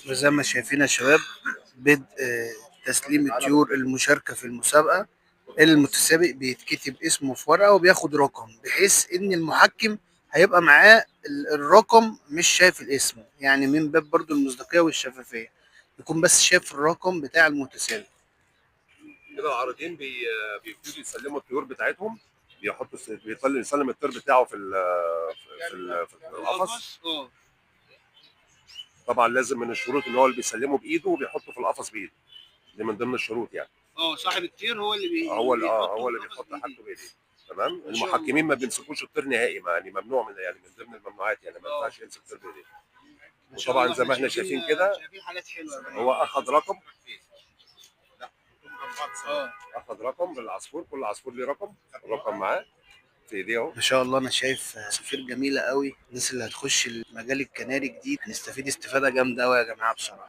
وزي ما شايفين يا شباب، بدء تسليم الطيور المشاركة في المسابقة. المتسابق بيتكتب اسمه في ورقة وبياخد رقم، بحيث إن المحكم هيبقى معاه الرقم، مش شايف الاسم، يعني من باب برضو المصداقية والشفافية، يكون بس شايف الرقم بتاع المتسابق. كده العارضين بيبتدوا يسلموا الطيور بتاعتهم، بيحطوا يسلم الطير بتاعه في القفص. طبعا لازم من الشروط ان هو اللي بيسلمه بايده وبيحطه في القفص بايده، دي من ضمن الشروط يعني. صاحب الطير هو اللي هو اللي بيحط حاجته بايده. تمام. المحكمين ما بيمسكوش الطير نهائي، يعني ممنوع، من يعني من ضمن الممنوعات، يعني ما ينفعش يمسك الطير بايديه. وطبعا زي ما احنا شايفين كده، حالات حلوة. هو اخذ رقم. اخذ رقم بالعصفور، كل عصفور ليه رقم معاه في ايديه اهو. ما شاء الله، انا شايف عصافير جميله قوي. الناس اللي هتخش المجال الكناري جديد هنستفيد استفاده جامده قوي يا جماعه بصراحه.